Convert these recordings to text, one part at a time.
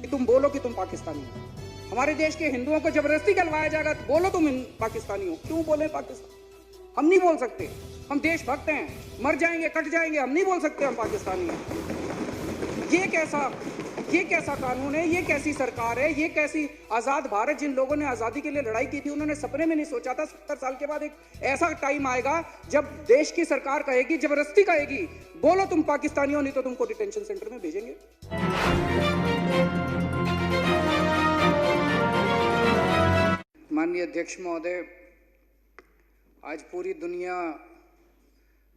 कि तुम बोलो कि तुम पाकिस्तानी हो। हमारे देश के हिंदुओं को जबरदस्ती कहलवाया जाएगा तो बोलो तुम पाकिस्तानी हो। क्यों बोले पाकिस्तान? हम नहीं बोल सकते, हम देशभक्त हैं, मर जाएंगे कट जाएंगे, हम नहीं बोल सकते हम पाकिस्तानी हैं। ये कैसा कानून है, ये कैसी सरकार है, ये कैसी आजाद भारत। जिन लोगों ने आजादी के लिए लड़ाई की थी उन्होंने सपने में नहीं सोचा था 70 साल के बाद एक ऐसा टाइम आएगा जब देश की सरकार कहेगी, जबरदस्ती कहेगी, बोलो तुम पाकिस्तानी हो, नहीं तो तुमको डिटेंशन सेंटर में भेजेंगे। माननीय अध्यक्ष महोदय, आज पूरी दुनिया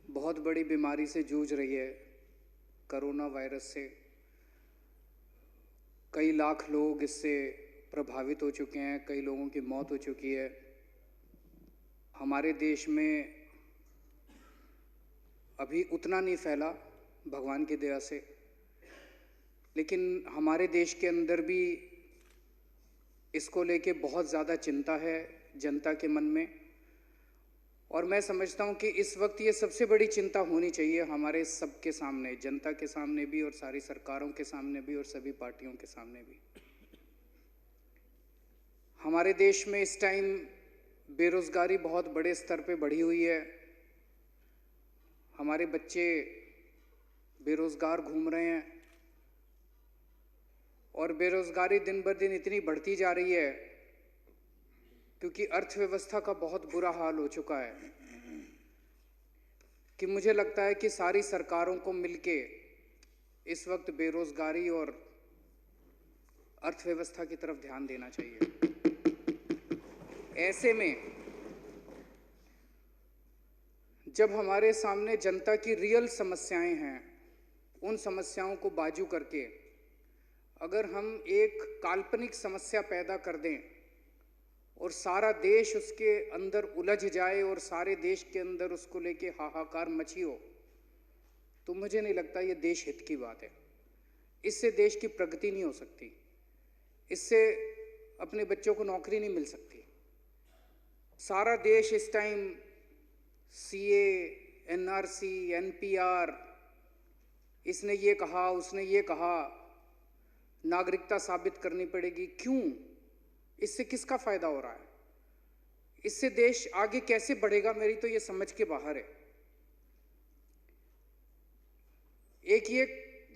बहुत बड़ी बीमारी से जूझ रही है, कोरोना वायरस से। कई लाख लोग इससे प्रभावित हो चुके हैं, कई लोगों की मौत हो चुकी है। हमारे देश में अभी उतना नहीं फैला भगवान की दया से, लेकिन हमारे देश के अंदर भी इसको लेके बहुत ज़्यादा चिंता है जनता के मन में। और मैं समझता हूँ कि इस वक्त ये सबसे बड़ी चिंता होनी चाहिए हमारे सबके सामने, जनता के सामने भी और सारी सरकारों के सामने भी और सभी पार्टियों के सामने भी। हमारे देश में इस टाइम बेरोजगारी बहुत बड़े स्तर पे बढ़ी हुई है। हमारे बच्चे बेरोजगार घूम रहे हैं और बेरोजगारी दिन ब दिन इतनी बढ़ती जा रही है क्योंकि अर्थव्यवस्था का बहुत बुरा हाल हो चुका है कि मुझे लगता है कि सारी सरकारों को मिलके इस वक्त बेरोजगारी और अर्थव्यवस्था की तरफ ध्यान देना चाहिए। ऐसे में जब हमारे सामने जनता की रियल समस्याएं हैं, उन समस्याओं को बाजू करके अगर हम एक काल्पनिक समस्या पैदा कर दें और सारा देश उसके अंदर उलझ जाए और सारे देश के अंदर उसको लेके हाहाकार मची हो, तो मुझे नहीं लगता ये देश हित की बात है। इससे देश की प्रगति नहीं हो सकती, इससे अपने बच्चों को नौकरी नहीं मिल सकती। सारा देश इस टाइम सीए, एनआरसी, एनपीआर, इसने ये कहा, उसने ये कहा, नागरिकता साबित करनी पड़ेगी। क्यों? इससे किसका फायदा हो रहा है? इससे देश आगे कैसे बढ़ेगा, मेरी तो ये समझ के बाहर है। एक ये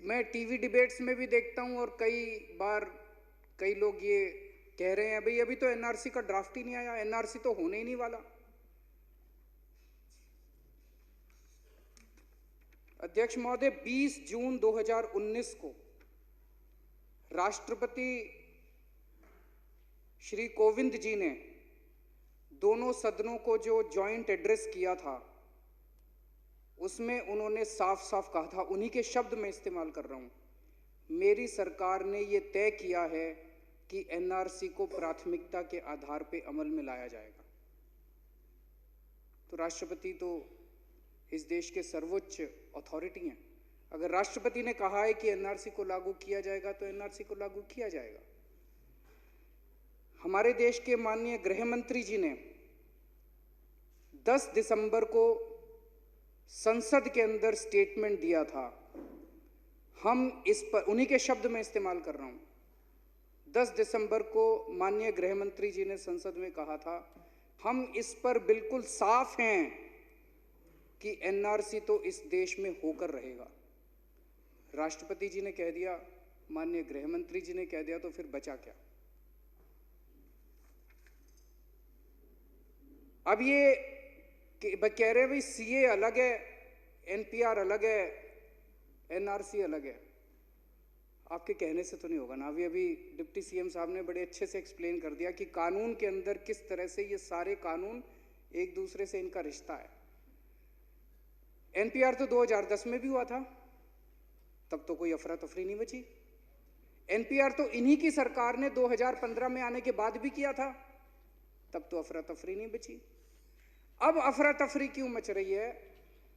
मैं टीवी डिबेट्स में भी देखता हूं और कई बार कई लोग ये कह रहे हैं, भाई अभी तो एनआरसी का ड्राफ्ट ही नहीं आया, एनआरसी तो होने ही नहीं वाला। अध्यक्ष महोदय, 20 जून 2019 को राष्ट्रपति श्री कोविंद जी ने दोनों सदनों को जो जॉइंट एड्रेस किया था, उसमें उन्होंने साफ साफ कहा था, उन्हीं के शब्द में इस्तेमाल कर रहा हूं, मेरी सरकार ने ये तय किया है कि एनआरसी को प्राथमिकता के आधार पर अमल में लाया जाएगा। तो राष्ट्रपति तो इस देश के सर्वोच्च अथॉरिटी हैं। अगर राष्ट्रपति ने कहा है कि एनआरसी को लागू किया जाएगा तो एनआरसी को लागू किया जाएगा। हमारे देश के माननीय गृह मंत्री जी ने 10 दिसंबर को संसद के अंदर स्टेटमेंट दिया था। हम इस पर, उन्हीं के शब्द में इस्तेमाल कर रहा हूं, 10 दिसंबर को माननीय गृह मंत्री जी ने संसद में कहा था, हम इस पर बिल्कुल साफ हैं कि एनआरसी तो इस देश में होकर रहेगा। राष्ट्रपति जी ने कह दिया, माननीय गृह मंत्री जी ने कह दिया, तो फिर बचा क्या? अब ये कह रहे हैं भाई सीए अलग है, एनपीआर अलग है, एनआरसी अलग है। आपके कहने से तो नहीं होगा ना। अभी डिप्टी सीएम साहब ने बड़े अच्छे से एक्सप्लेन कर दिया कि कानून के अंदर किस तरह से ये सारे कानून एक दूसरे से इनका रिश्ता है। एनपीआर तो 2010 में भी हुआ था, तब तो कोई अफरा तफरी नहीं बची। एनपीआर तो इन्हीं की सरकार ने 2015 में आने के बाद भी किया था, तब तो अफरा तफरी नहीं बची। अब अफरा तफरी क्यों मच रही है?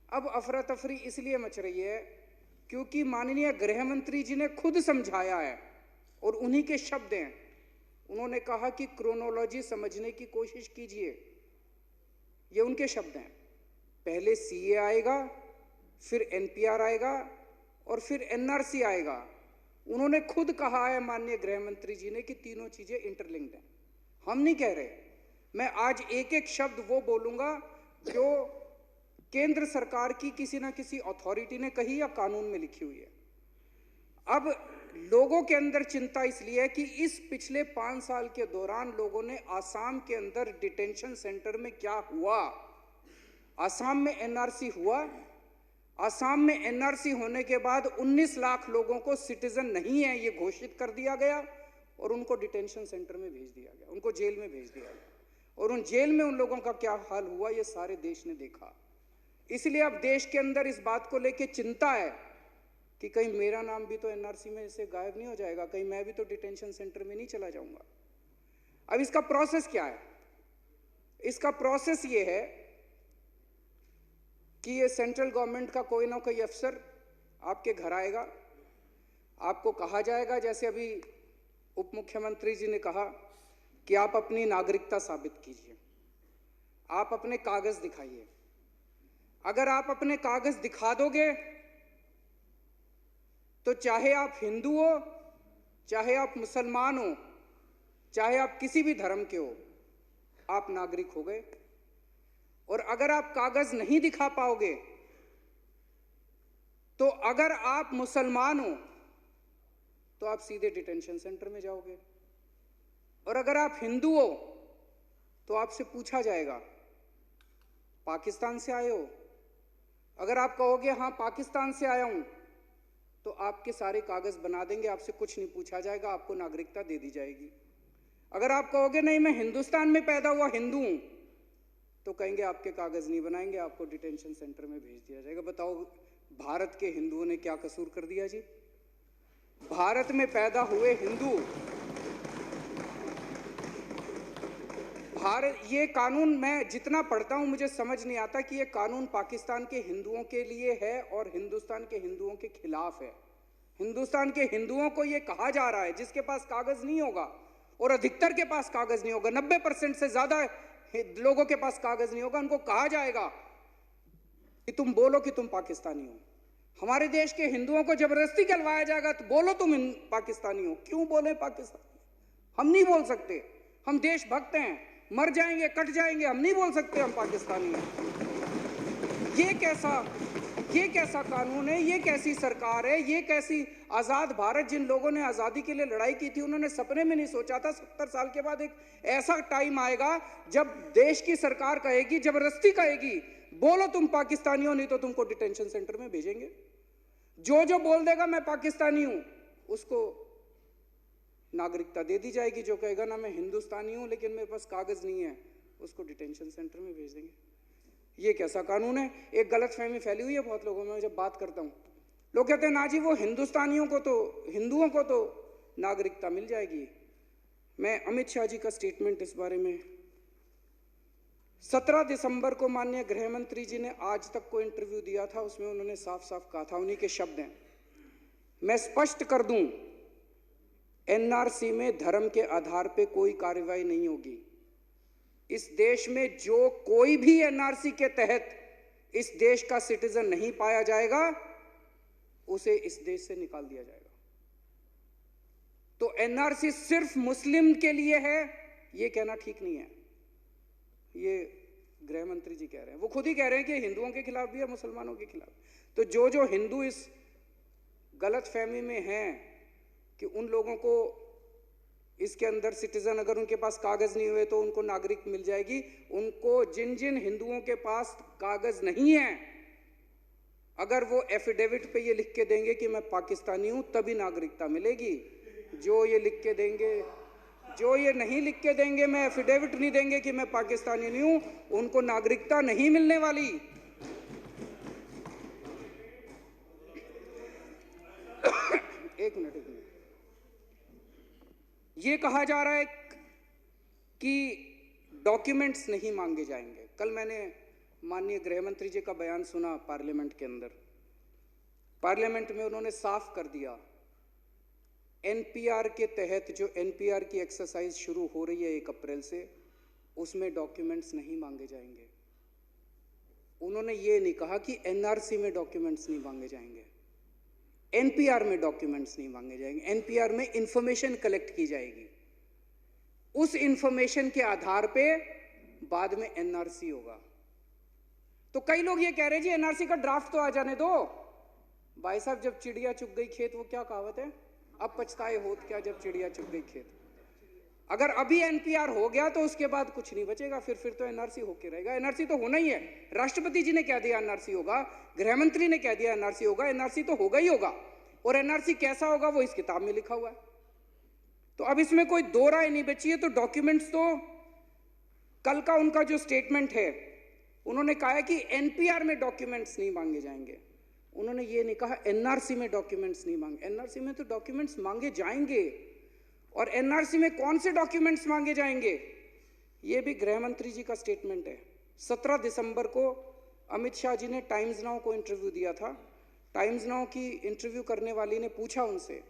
अब अफरा तफरी इसलिए मच रही है क्योंकि माननीय गृह मंत्री जी ने खुद समझाया है और उन्हीं के शब्द हैं। उन्होंने कहा कि क्रोनोलॉजी समझने की कोशिश कीजिए, ये उनके शब्द हैं। पहले सीए आएगा, फिर एनपीआर आएगा और फिर एनआरसी आएगा। उन्होंने खुद कहा है माननीय गृह मंत्री जी ने कि तीनों चीजें इंटरलिंक्ड हैं। हम नहीं कह रहे। मैं आज एक एक शब्द वो बोलूंगा जो केंद्र सरकार की किसी ना किसी अथॉरिटी ने कही या कानून में लिखी हुई है। अब लोगों के अंदर चिंता इसलिए है कि इस पिछले 5 साल के दौरान लोगों ने आसाम के अंदर डिटेंशन सेंटर में क्या हुआ। आसाम में एनआरसी हुआ। आसाम में एनआरसी होने के बाद 19 लाख लोगों को सिटीजन नहीं है ये घोषित कर दिया गया और उनको डिटेंशन सेंटर में भेज दिया गया, उनको जेल में भेज दिया गया। और उन जेल में उन लोगों का क्या हाल हुआ ये सारे देश ने देखा। इसलिए अब देश के अंदर इस बात को लेकर चिंता है कि कहीं मेरा नाम भी तो एनआरसी में से गायब नहीं हो जाएगा, कहीं मैं भी तो डिटेंशन सेंटर में नहीं चला जाऊंगा। अब इसका प्रोसेस क्या है? इसका प्रोसेस ये है कि ये सेंट्रल गवर्नमेंट का कोई ना कोई अफसर आपके घर आएगा, आपको कहा जाएगा, जैसे अभी उप मुख्यमंत्री जी ने कहा कि आप अपनी नागरिकता साबित कीजिए, आप अपने कागज दिखाइए। अगर आप अपने कागज दिखा दोगे तो चाहे आप हिंदू हो, चाहे आप मुसलमान हो, चाहे आप किसी भी धर्म के हो, आप नागरिक हो गए। और अगर आप कागज नहीं दिखा पाओगे तो अगर आप मुसलमान हो तो आप सीधे डिटेंशन सेंटर में जाओगे। और अगर आप हिंदू हो तो आपसे पूछा जाएगा पाकिस्तान से आए हो। अगर आप कहोगे हाँ पाकिस्तान से आया हूं तो आपके सारे कागज बना देंगे, आपसे कुछ नहीं पूछा जाएगा, आपको नागरिकता दे दी जाएगी। अगर आप कहोगे नहीं मैं हिंदुस्तान में पैदा हुआ हिंदू हूं तो कहेंगे आपके कागज नहीं बनाएंगे, आपको डिटेंशन सेंटर में भेज दिया जाएगा। बताओ भारत के हिंदुओं ने क्या कसूर कर दिया जी? भारत में पैदा हुए हिंदू, भारत, ये कानून मैं जितना पढ़ता हूं मुझे समझ नहीं आता कि ये कानून पाकिस्तान के हिंदुओं के लिए है और हिंदुस्तान के हिंदुओं के खिलाफ है। हिंदुस्तान के हिंदुओं को ये कहा जा रहा है जिसके पास कागज नहीं होगा, और अधिकतर के पास कागज नहीं होगा, 90% से ज्यादा लोगों के पास कागज नहीं होगा, उनको कहा जाएगा कि तुम बोलो कि तुम पाकिस्तानी हो। हमारे देश के हिंदुओं को जबरदस्ती कहलवाया जाएगा तो बोलो तुम पाकिस्तानी हो। क्यों बोले पाकिस्तानी? हम नहीं बोल सकते, हम देशभक्त हैं, मर जाएंगे कट जाएंगे, हम नहीं बोल सकते हम पाकिस्तानी हैं। ये कैसा कानून है? ये कैसी सरकार है? ये कैसी आजाद भारत? जिन लोगों ने आजादी के लिए लड़ाई की थी उन्होंने सपने में नहीं सोचा था 70 साल के बाद एक ऐसा टाइम आएगा जब देश की सरकार कहेगी, जबरदस्ती कहेगी बोलो तुम पाकिस्तानी हो नहीं तो तुमको डिटेंशन सेंटर में भेजेंगे। जो बोल देगा मैं पाकिस्तानी हूं उसको नागरिकता दे दी जाएगी। जो कहेगा ना मैं हिंदुस्तानी हूं लेकिन मेरे पास कागज नहीं है उसको डिटेंशन सेंटर में भेज देंगे। ये कैसा कानून है? एक गलतफहमी फैली हुई है बहुत लोगों में। जब बात करता हूं लोग कहते हैं ना जी वो हिंदुस्तानियों को तो, हिंदुओं को तो नागरिकता मिल जाएगी। मैं अमित शाह जी का स्टेटमेंट इस बारे में 17 दिसंबर को माननीय गृह मंत्री जी ने आज तक को इंटरव्यू दिया था, उसमें उन्होंने साफ साफ कहा था, उन्हीं के शब्द हैं, मैं स्पष्ट कर दूं एनआरसी में धर्म के आधार पे कोई कार्रवाई नहीं होगी। इस देश में जो कोई भी एनआरसी के तहत इस देश का सिटीजन नहीं पाया जाएगा उसे इस देश से निकाल दिया जाएगा। तो एनआरसी सिर्फ मुस्लिम के लिए है ये कहना ठीक नहीं है। ये गृह मंत्री जी कह रहे हैं, वो खुद ही कह रहे हैं कि हिंदुओं के खिलाफ भी है मुसलमानों के खिलाफ। तो जो हिंदू इस गलत फहमी में हैं कि उन लोगों को इसके अंदर सिटीजन, अगर उनके पास कागज नहीं हुए तो उनको नागरिक मिल जाएगी, उनको जिन हिंदुओं के पास कागज नहीं है अगर वो एफिडेविट पे ये लिख के देंगे कि मैं पाकिस्तानी हूं तभी नागरिकता मिलेगी। जो ये लिख के देंगे, जो ये नहीं लिख के देंगे, मैं एफिडेविट नहीं देंगे कि मैं पाकिस्तानी नहीं हूं, उनको नागरिकता नहीं मिलने वाली। एक मिनट। ये कहा जा रहा है कि डॉक्यूमेंट्स नहीं मांगे जाएंगे। कल मैंने माननीय गृह मंत्री जी का बयान सुना पार्लियामेंट के अंदर। पार्लियामेंट में उन्होंने साफ कर दिया एनपीआर के तहत जो एनपीआर की एक्सरसाइज शुरू हो रही है 1 अप्रैल से, उसमें डॉक्यूमेंट्स नहीं मांगे जाएंगे। उन्होंने ये नहीं कहा कि एनआरसी में डॉक्यूमेंट्स नहीं मांगे जाएंगे। एनपीआर में डॉक्यूमेंट्स नहीं मांगे जाएंगे, एनपीआर में इंफॉर्मेशन कलेक्ट की जाएगी, उस इंफॉर्मेशन के आधार पे बाद में एनआरसी होगा। तो कई लोग ये कह रहे हैं जी एनआरसी का ड्राफ्ट तो आ जाने दो। भाई साहब, जब चिड़िया चुग गई खेत, वो क्या कहावत है, अब पछताए होत क्या जब चिड़िया चुग गई खेत। अगर अभी एनपीआर हो गया तो उसके बाद कुछ नहीं बचेगा, फिर तो एनआरसी होके रहेगा। एनआरसी तो होना ही है, राष्ट्रपति जी ने कह दिया एनआरसी होगा, गृह मंत्री ने कह दिया एनआरसी होगा, एनआरसी तो होगा ही होगा। और एनआरसी कैसा होगा वो इस किताब में लिखा हुआ है, तो अब इसमें कोई दो राय नहीं बची है। तो डॉक्यूमेंट्स तो कल का उनका जो स्टेटमेंट है, उन्होंने कहा है कि एनपीआर में डॉक्यूमेंट्स नहीं मांगे जाएंगे, उन्होंने ये नहीं कहा एनआरसी में डॉक्यूमेंट्स नहीं मांगे। एनआरसी में तो डॉक्यूमेंट्स मांगे जाएंगे, और एनआरसी में कौन से डॉक्यूमेंट्स मांगे जाएंगे, ये भी गृह मंत्री जी का स्टेटमेंट है। 17 दिसंबर को अमित शाह जी ने टाइम्स नाउ को इंटरव्यू दिया था। टाइम्स नाउ की इंटरव्यू करने वाली ने पूछा उनसे,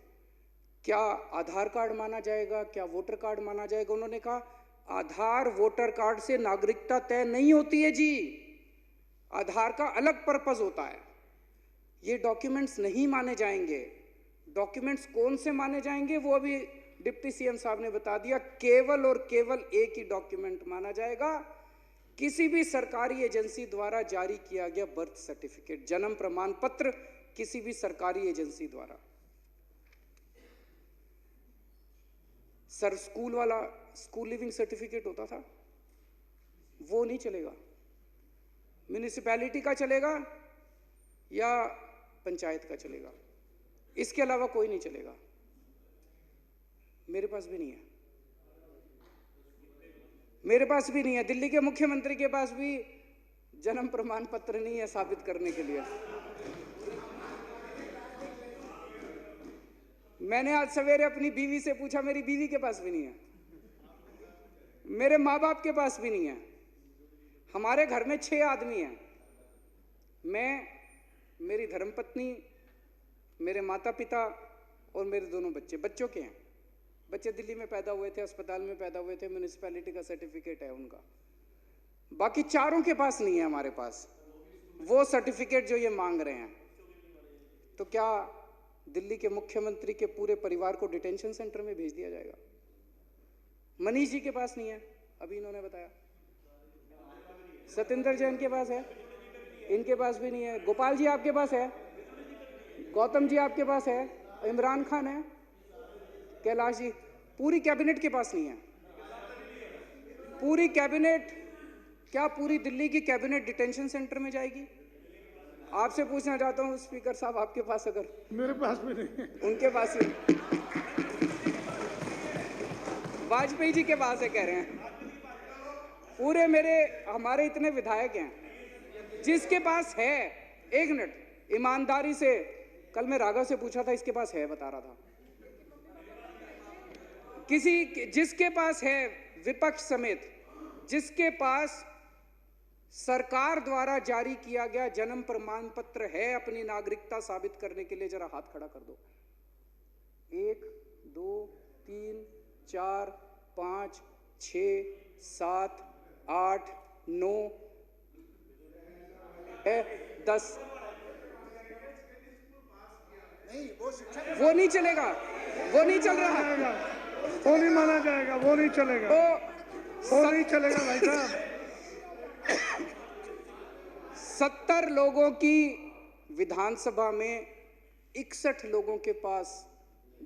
क्या आधार कार्ड माना जाएगा, क्या वोटर कार्ड माना जाएगा। उन्होंने कहा आधार वोटर कार्ड से नागरिकता तय नहीं होती है जी, आधार का अलग पर्पस होता है, ये डॉक्यूमेंट्स नहीं माने जाएंगे। डॉक्यूमेंट्स कौन से माने जाएंगे वो अभी डिप्टी सीएम साहब ने बता दिया, केवल और केवल एक ही डॉक्यूमेंट माना जाएगा, किसी भी सरकारी एजेंसी द्वारा जारी किया गया बर्थ सर्टिफिकेट, जन्म प्रमाण पत्र, किसी भी सरकारी एजेंसी द्वारा। सर, स्कूल वाला स्कूल लिविंग सर्टिफिकेट होता था, वो नहीं चलेगा। म्युनिसिपैलिटी का चलेगा या पंचायत का चलेगा, इसके अलावा कोई नहीं चलेगा। मेरे पास भी नहीं है, मेरे पास भी नहीं है, दिल्ली के मुख्यमंत्री के पास भी जन्म प्रमाण पत्र नहीं है साबित करने के लिए। मैंने आज सवेरे अपनी बीवी से पूछा, मेरी बीवी के पास भी नहीं है, मेरे माँ बाप के पास भी नहीं है। हमारे घर में 6 आदमी हैं, मैं, मेरी धर्मपत्नी, मेरे माता पिता और मेरे दोनों बच्चे। बच्चों के हैं, बच्चे दिल्ली में पैदा हुए थे, अस्पताल में पैदा हुए थे, म्युनिसिपैलिटी का सर्टिफिकेट है उनका। बाकी चारों के पास नहीं है हमारे पास वो सर्टिफिकेट जो ये मांग रहे हैं। तो क्या दिल्ली के मुख्यमंत्री के पूरे परिवार को डिटेंशन सेंटर में भेज दिया जाएगा? मनीष जी के पास नहीं है, अभी इन्होंने बताया। सत्येंद्र जैन के पास है, इनके पास भी नहीं है। गोपाल जी आपके पास है, गौतम जी आपके पास है, इमरान खान है, कैलाश जी, पूरी कैबिनेट के पास नहीं है। पूरी कैबिनेट, क्या पूरी दिल्ली की कैबिनेट डिटेंशन सेंटर में जाएगी? आपसे पूछना चाहता हूं स्पीकर साहब, आपके पास अगर? मेरे पास भी नहीं है। उनके पास ही, वाजपेयी जी के पास है कह रहे हैं। पूरे हमारे इतने विधायक हैं जिसके पास है। एक मिनट, ईमानदारी से, कल मैं राघव से पूछा था, इसके पास है, बता रहा था। जिसके पास है, विपक्ष समेत, जिसके पास सरकार द्वारा जारी किया गया जन्म प्रमाण पत्र है अपनी नागरिकता साबित करने के लिए, जरा हाथ खड़ा कर दो। 1 2 3 4 5 6 7 8 9 10। वो नहीं चलेगा, वो नहीं चल रहा, वो नहीं माना जाएगा, वो नहीं चलेगा, वो नहीं चलेगा भाई साहब। 70 लोगों की विधानसभा में 61 लोगों के पास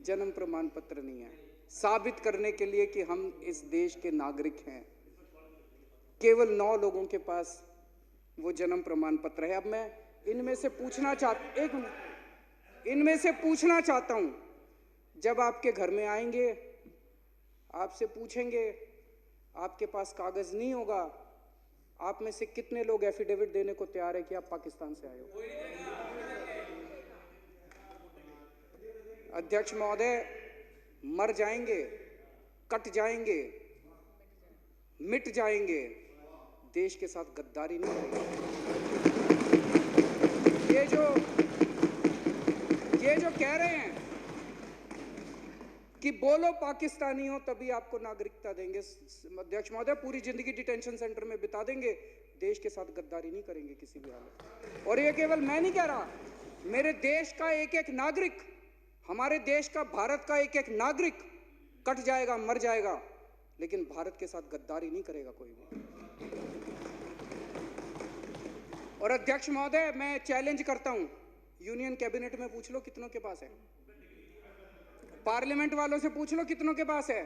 जन्म प्रमाण पत्र नहीं है साबित करने के लिए कि हम इस देश के नागरिक हैं। केवल 9 लोगों के पास वो जन्म प्रमाण पत्र है। अब मैं इनमें से पूछना चाहता हूं, जब आपके घर में आएंगे, आपसे पूछेंगे, आपके पास कागज नहीं होगा, आप में से कितने लोग एफिडेविट देने को तैयार है कि आप पाकिस्तान से आए हो? अध्यक्ष महोदय, मर जाएंगे, कट जाएंगे, मिट जाएंगे, देश के साथ गद्दारी नहीं करेंगे। ये जो कह रहे हैं कि बोलो पाकिस्तानी हो तभी आपको नागरिकता देंगे, अध्यक्ष महोदय, पूरी जिंदगी डिटेंशन सेंटर में बिता देंगे, देश के साथ गद्दारी नहीं करेंगे किसी भी हालत। और ये केवल मैं नहीं कह रहा, मेरे देश का एक एक नागरिक, हमारे देश का, भारत का एक एक नागरिक कट जाएगा, मर जाएगा, लेकिन भारत के साथ गद्दारी नहीं करेगा कोई भी। और अध्यक्ष महोदय, मैं चैलेंज करता हूं, यूनियन कैबिनेट में पूछ लो कितनों के पास है, पार्लियामेंट वालों से पूछ लो कितनों के पास है।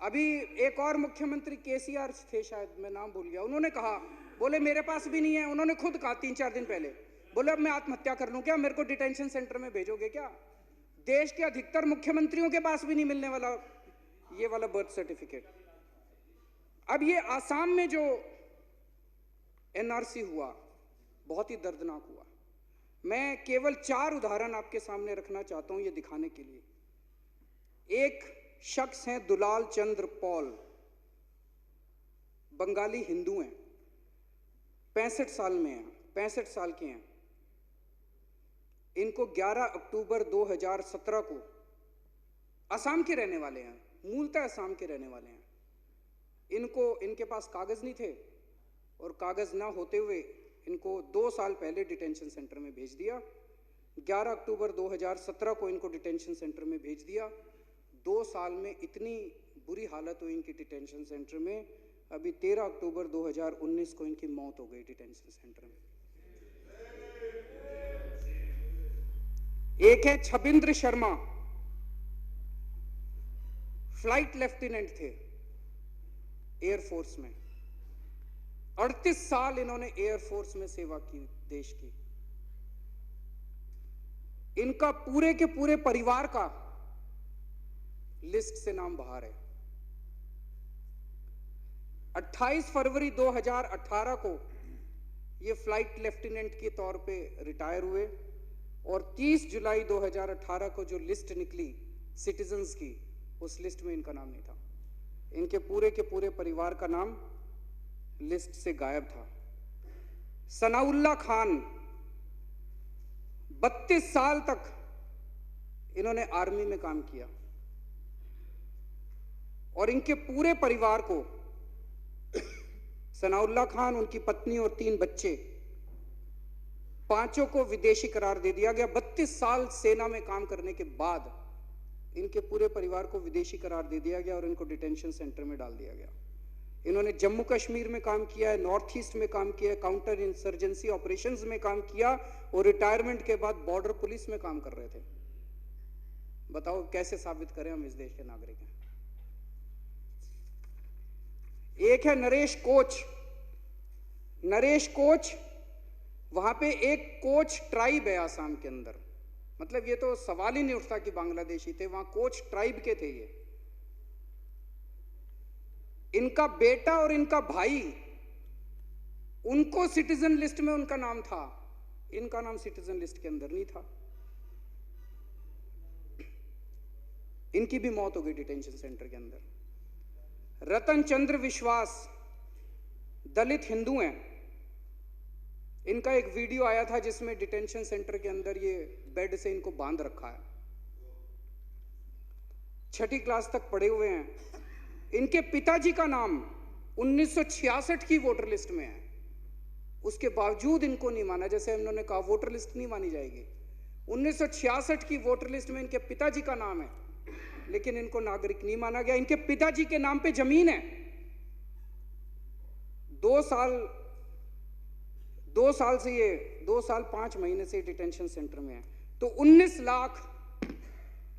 अभी एक और मुख्यमंत्री केसीआर थे शायद, मैं नाम भूल गया, उन्होंने कहा, बोले मेरे पास भी नहीं है, उन्होंने खुद कहा 3-4 दिन पहले, बोले अब मैं आत्महत्या कर लूं क्या, मेरे को डिटेंशन सेंटर में भेजोगे क्या। देश के अधिकतर मुख्यमंत्रियों के पास भी नहीं मिलने वाला ये वाला बर्थ सर्टिफिकेट। अब ये आसाम में जो एनआरसी हुआ, बहुत ही दर्दनाक हुआ। मैं केवल 4 उदाहरण आपके सामने रखना चाहता हूं ये दिखाने के लिए। एक शख्स हैं दुलाल चंद्र पॉल, बंगाली हिंदू हैं, 65 साल में हैं, 65 साल के हैं। इनको 11 अक्टूबर 2017 को, असम के रहने वाले हैं, मूलतः असम के रहने वाले हैं, इनके पास कागज नहीं थे और कागज ना होते हुए इनको 2 साल पहले डिटेंशन सेंटर में भेज दिया। 11 अक्टूबर 2017 को इनको डिटेंशन सेंटर में भेज दिया। 2 साल में इतनी बुरी हालत हुई इनकी डिटेंशन सेंटर में, अभी 13 अक्टूबर 2019 को इनकी मौत हो गई डिटेंशन सेंटर में। एक है छबिंद्र शर्मा, फ्लाइट लेफ्टिनेंट थे एयरफोर्स में, 38 साल इन्होंने एयरफोर्स में सेवा की देश की। इनका पूरे के पूरे परिवार का लिस्ट से नाम बाहर है। 28 फरवरी 2018 को ये फ्लाइट लेफ्टिनेंट के तौर पे रिटायर हुए और 30 जुलाई 2018 को जो लिस्ट निकली सिटीजन्स की, उस लिस्ट में इनका नाम नहीं था। इनके पूरे के पूरे परिवार का नाम लिस्ट से गायब था। सनाउल्लाह खान, 32 साल तक इन्होंने आर्मी में काम किया और इनके पूरे परिवार को, सनाउल्लाह खान, उनकी पत्नी और 3 बच्चे, 5 को विदेशी करार दे दिया गया। 32 साल सेना में काम करने के बाद इनके पूरे परिवार को विदेशी करार दे दिया गया और इनको डिटेंशन सेंटर में डाल दिया गया। इन्होंने जम्मू कश्मीर में काम किया है, नॉर्थ ईस्ट में काम किया है, काउंटर इंसर्जेंसी ऑपरेशंस में काम किया और रिटायरमेंट के बाद बॉर्डर पुलिस में काम कर रहे थे। बताओ कैसे साबित करें हम इस देश के नागरिक हैं। एक है नरेश कोच। नरेश कोच, वहां पे एक कोच ट्राइब है आसाम के अंदर, मतलब ये तो सवाल ही नहीं उठता कि बांग्लादेशी थे, वहां कोच ट्राइब के थे ये। इनका बेटा और इनका भाई, उनको सिटीजन लिस्ट में उनका नाम था, इनका नाम सिटीजन लिस्ट के अंदर नहीं था। इनकी भी मौत हो गई डिटेंशन सेंटर के अंदर। रतन चंद्र विश्वास, दलित हिंदू हैं। इनका एक वीडियो आया था जिसमें डिटेंशन सेंटर के अंदर ये बेड से इनको बांध रखा है। 6ठी क्लास तक पढ़े हुए हैं। इनके पिताजी का नाम 1966 की वोटर लिस्ट में है, उसके बावजूद इनको नहीं माना। जैसे उन्होंने कहा वोटर लिस्ट नहीं मानी जाएगी, 1966 की वोटर लिस्ट में इनके पिताजी का नाम है, लेकिन इनको नागरिक नहीं माना गया। इनके पिताजी के नाम पे जमीन है। 2 साल से ये 2 साल 5 महीने से डिटेंशन सेंटर में है। तो 19 लाख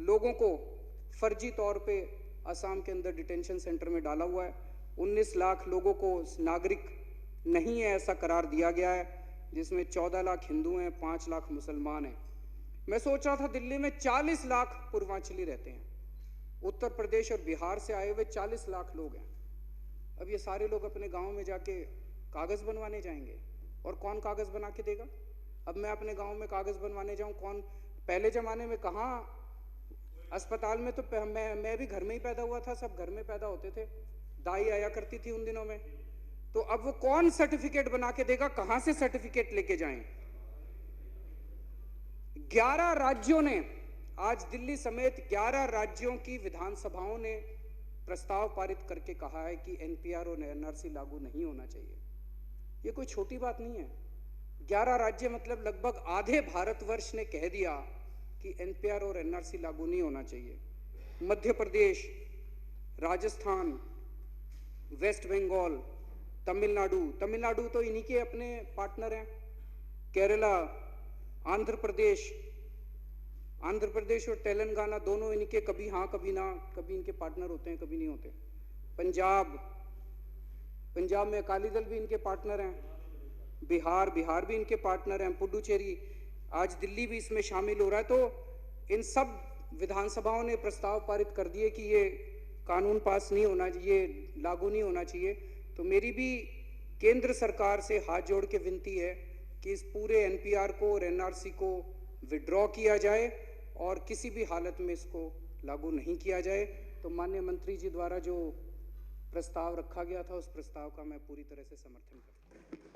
लोगों को फर्जी तौर पे असम के अंदर डिटेंशन सेंटर में डाला हुआ है। 19 लाख लोगों को नागरिक नहीं है ऐसा करार दिया गया है, जिसमें 14 लाख हिंदू हैं, 5 लाख मुसलमान हैं। मैं सोच रहा था दिल्ली में 40 लाख पूर्वांचली रहते हैं, उत्तर प्रदेश और बिहार से आए हुए 40 लाख लोग हैं। अब ये सारे लोग अपने गांव में जाके कागज बनवाने जाएंगे, और कौन कागज बना के देगा? अब मैं अपने गांव में कागज बनवाने जाऊं, कौन? पहले जमाने में कहाँ अस्पताल में, तो मैं भी घर में ही पैदा हुआ था, सब घर में पैदा होते थे, दाई आया करती थी उन दिनों में। तो अब वो कौन सर्टिफिकेट बना के देगा? कहां से सर्टिफिकेट लेके जाएं? 11 राज्यों ने, आज दिल्ली समेत 11 राज्यों की विधानसभाओं ने प्रस्ताव पारित करके कहा है कि एनपीआर और एनआरसी लागू नहीं होना चाहिए। ये कोई छोटी बात नहीं है। 11 राज्य मतलब लगभग आधे भारतवर्ष ने कह दिया कि एनपीआर और एनआरसी लागू नहीं होना चाहिए। मध्य प्रदेश, राजस्थान, वेस्ट बंगाल, तमिलनाडु तो इन्हीं के अपने पार्टनर हैं, केरला, आंध्र प्रदेश और तेलंगाना दोनों इनके कभी हाँ कभी ना, कभी इनके पार्टनर होते हैं, कभी नहीं होते। पंजाब में अकाली दल भी इनके पार्टनर हैं, बिहार भी इनके पार्टनर हैं, पुडुचेरी, आज दिल्ली भी इसमें शामिल हो रहा है। तो इन सब विधानसभाओं ने प्रस्ताव पारित कर दिए कि ये कानून पास नहीं होना चाहिए, लागू नहीं होना चाहिए। तो मेरी भी केंद्र सरकार से हाथ जोड़ के विनती है कि इस पूरे एनपीआर को और एनआरसी को विड्रॉ किया जाए और किसी भी हालत में इसको लागू नहीं किया जाए। तो माननीय मंत्री जी द्वारा जो प्रस्ताव रखा गया था, उस प्रस्ताव का मैं पूरी तरह से समर्थन करता हूँ।